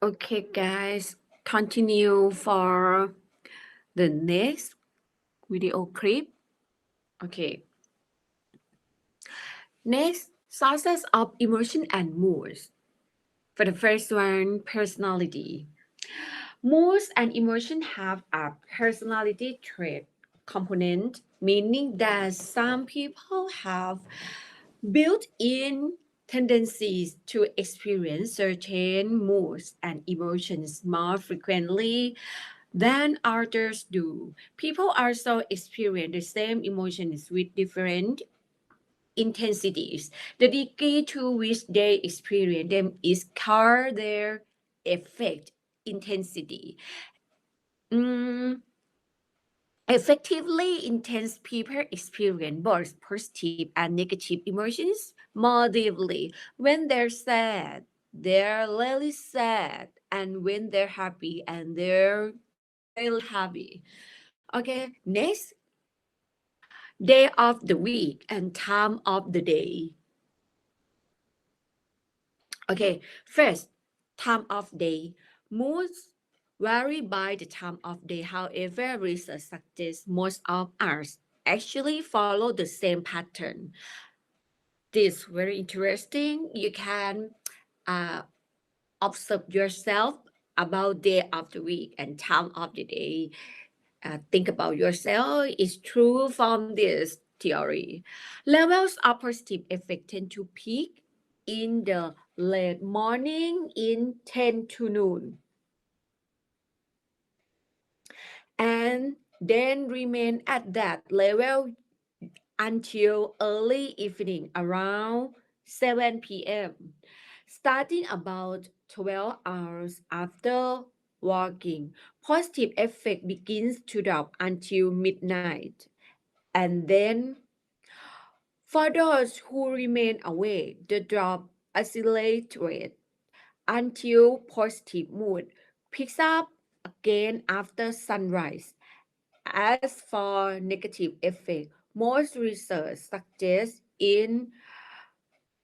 Okay, guys, continue for the next video clip. Okay, next sources of emotion and moods. For the first one, personality. Moods and emotion have a personality trait component, meaning that some people have built-in tendencies to experience certain moods and emotions more frequently than others do. People also experience the same emotions with different intensities. The degree to which they experience them is called their effect intensity. Mm, Effectively, intense people experience both positive and negative emotions more deeply. When they're sad, they're really sad, and when they're happy, and they're really happy. Okay, next, day of the week and time of the day. Okay, first, time of day. Moods vary by the time of day. However, research suggests most of us actually follow the same pattern. This is very interesting. You can uh, observe yourself about day of the week and time of the day. Think about yourself is true from this theory. Levels of positive effect tend to peak in the late morning in 10 to noon and then remain at that level until early evening around 7 p.m. Starting about 12 hours after walking, positive effect begins to drop until midnight. And then for those who remain awake, the drop accelerates until positive mood picks up again after sunrise. As for negative effect, most research suggests in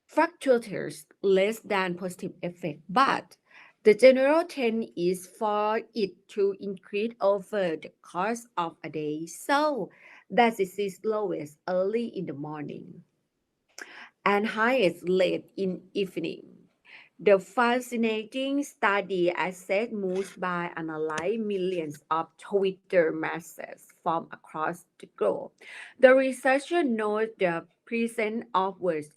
fluctuates less than positive effect, but the general trend is for it to increase over the course of a day, so that it is lowest early in the morning and highest late in evening. The fascinating study assessed moods by analyzing millions of Twitter messages from across the globe. The researcher noted the presence of words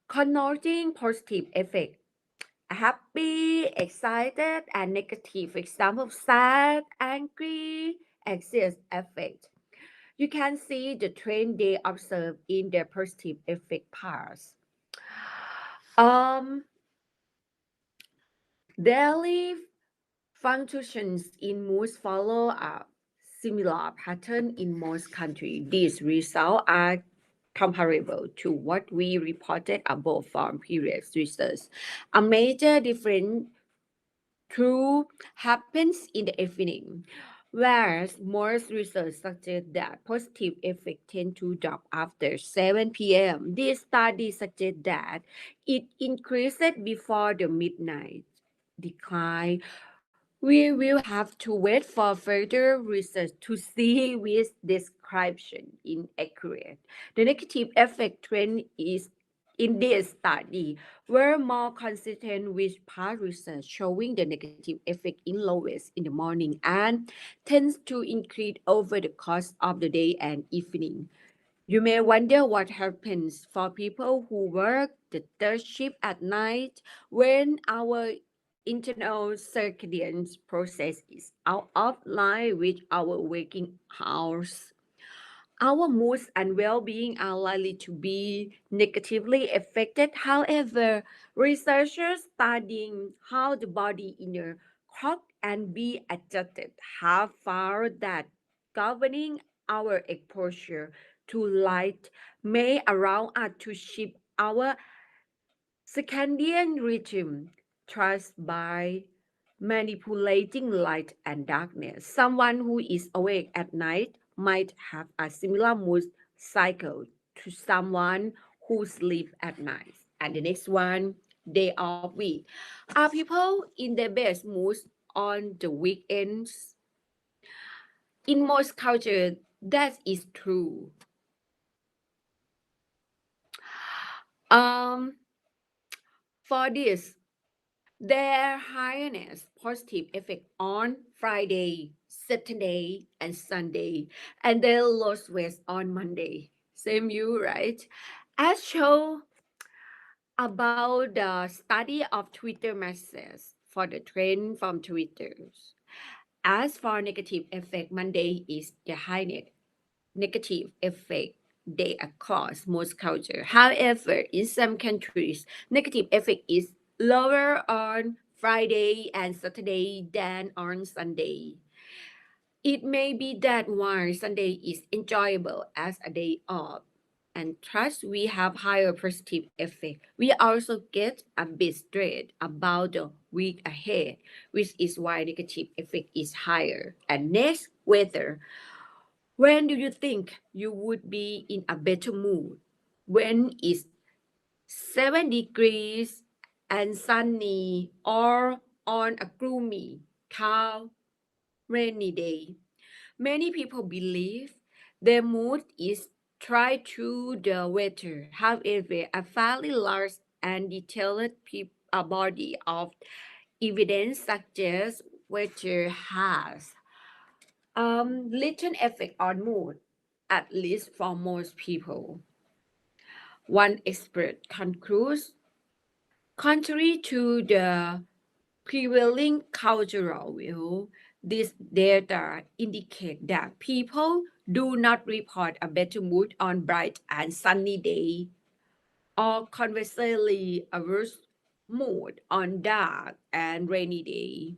connoting positive effects, happy, excited, and negative. For example, sad, angry, anxious effect. You can see the trend they observe in the positive effect parts. Um, Daily functions in moods follow a similar pattern in most countries. These results are comparable to what we reported above from previous research. A major difference true happens in the evening, whereas most research suggests that positive effects tend to drop after 7 p.m. This study suggests that it increases before the midnight decline. We will have to wait for further research to see which description is accurate. The negative effect trend is in this study were more consistent with past research showing the negative effect in lowest in the morning and tends to increase over the course of the day and evening. You may wonder what happens for people who work the third shift at night when our internal circadian process is out of line with our waking hours. Our moods and well-being are likely to be negatively affected. However, researchers studying how the body inner clock and be adjusted have found that governing our exposure to light may allow us to shift our circadian rhythm trust by manipulating light and darkness. Someone who is awake at night might have a similar mood cycle to someone who sleeps at night. And the next one, day off week. Are people in their best moods on the weekends? In most cultures, that is true. Um, for this, their highness positive effect on Friday, Saturday, and Sunday, and their lowest waste on Monday. Same you, right? As shown about the study of Twitter messages for the trend from Twitter. As for negative effect, Monday is the highest negative effect day across most cultures. However, in some countries, negative effect is lower on Friday and Saturday than on Sunday. It may be that while Sunday is enjoyable as a day off, and thus we have higher positive effect. We also get a bit stressed about the week ahead, which is why negative effect is higher. And next, weather. When do you think you would be in a better mood? When it's 7 degrees and sunny, or on a gloomy, calm, rainy day? Many people believe their mood is tied to the weather. However, a fairly large and detailed body of evidence suggests weather has little effect on mood, at least for most people. One expert concludes, contrary to the prevailing cultural view, this data indicate that people do not report a better mood on bright and sunny day, or conversely a worse mood on dark and rainy day.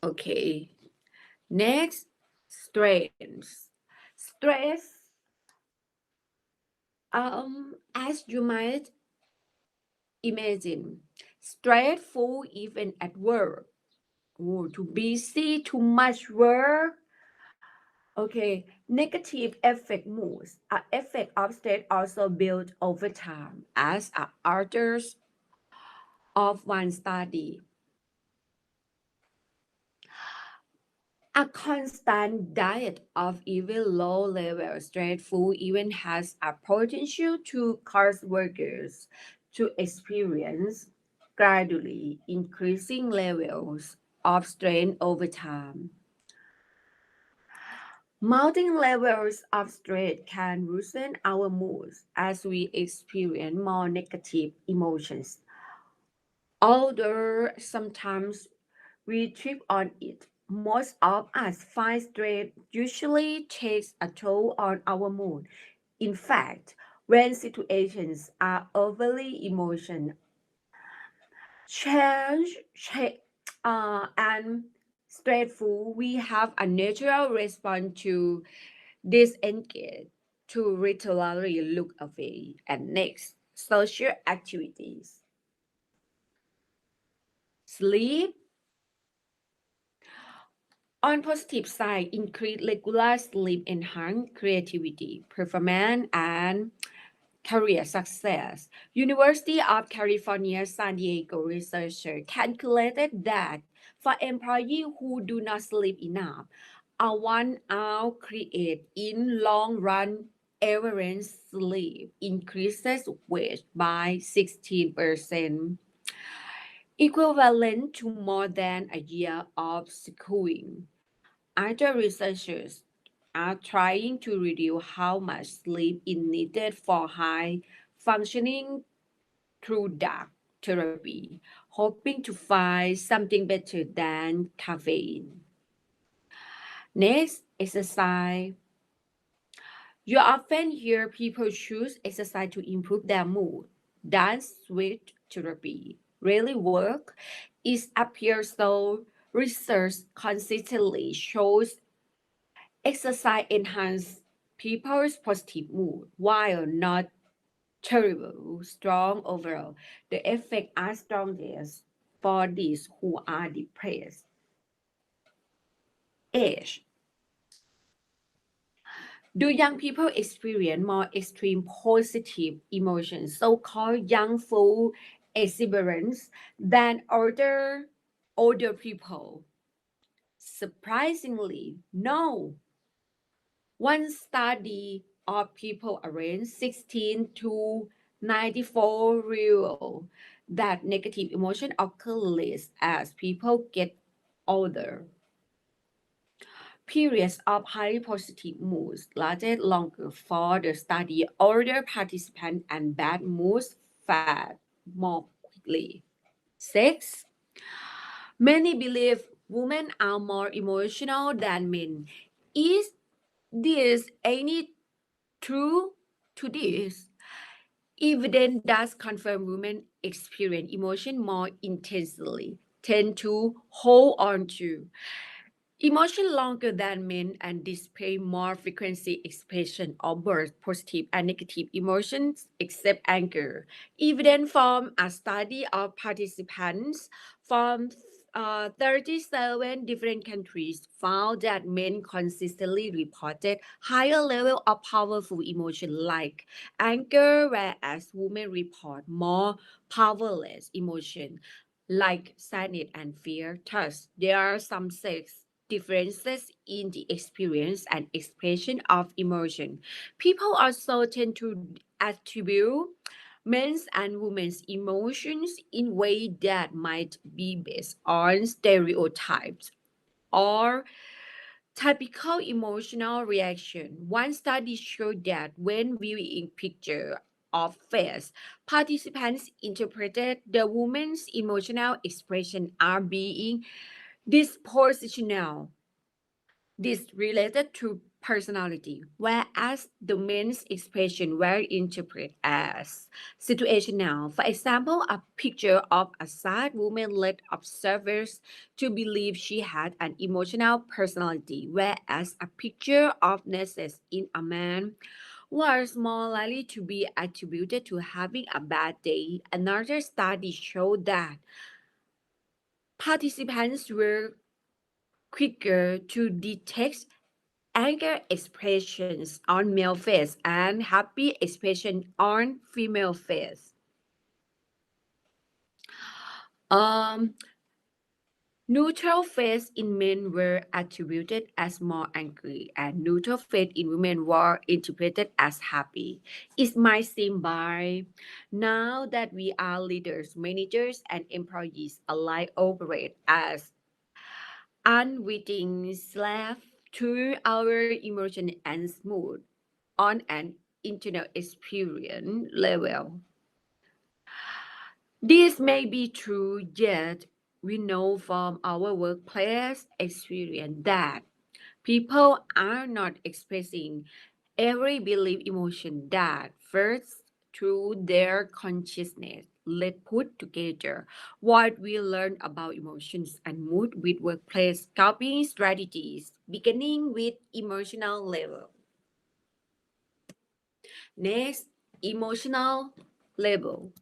Okay, next, stress. Stress, as you might imagine, stressful even at work. Oh, too busy, too much work. Okay, negative effect moods. An effect of stress also built over time, as authors of one study. A constant diet of even low-level stress food even has a potential to cause workers to experience gradually increasing levels of strain over time. Mounting levels of stress can worsen our moods as we experience more negative emotions. Although sometimes we trip on it, most of us find stress usually takes a toll on our mood. In fact, when situations are overly emotional, change, and stressful, we have a natural response to disengage, to literally look away. And next, social activities. Sleep. On positive side, increase regular sleep enhance creativity, performance, and career success. University of California, San Diego researcher calculated that for employees who do not sleep enough, a 1 hour create in long run average sleep increases wage by 16%, equivalent to more than a year of schooling. Other researchers are trying to reduce how much sleep is needed for high functioning through dark therapy, hoping to find something better than caffeine. Next, exercise. You often hear people choose exercise to improve their mood. Dance with therapy really work. It appears so. Research consistently shows exercise enhances people's positive mood while not terrible strong overall. The effects are strongest for these who are depressed. Age. Do young people experience more extreme positive emotions, so-called young full exuberance, than older people? Surprisingly, no. One study of people around 16 to 94 revealed that negative emotion occur less as people get older. Periods of highly positive moods lasted longer for the study. Older participants and bad moods fade more quickly. 6. Many believe women are more emotional than men. Is this any true to this? Evidence does confirm women experience emotion more intensely, tend to hold on to emotion longer than men and display more frequency expression of both positive and negative emotions except anger. Evidence from a study of participants from 37 different countries found that men consistently reported higher level of powerful emotion like anger, whereas women report more powerless emotion like sadness and fear. Thus, there are some sex differences in the experience and expression of emotion. People also tend to attribute men's and women's emotions in ways that might be based on stereotypes or typical emotional reaction. One study showed that when viewing picture of face, participants interpreted the woman's emotional expression are being dispositional. This related to personality, whereas the men's expression were interpreted as situational. For example, a picture of a sad woman led observers to believe she had an emotional personality, whereas a picture of Nessus in a man was more likely to be attributed to having a bad day. Another study showed that participants were quicker to detect anger expressions on male face and happy expression on female face. Um, Neutral face in men were attributed as more angry, and neutral face in women were interpreted as happy. It might seem by now that we are leaders, managers, and employees alike operate as unwitting slave to our emotion and mood on an internal experience level. This may be true, yet we know from our workplace experience that people are not expressing every belief emotion that first through their consciousness. Let's put together what we learned about emotions and mood with workplace coping strategies, beginning with emotional level. Next, emotional level.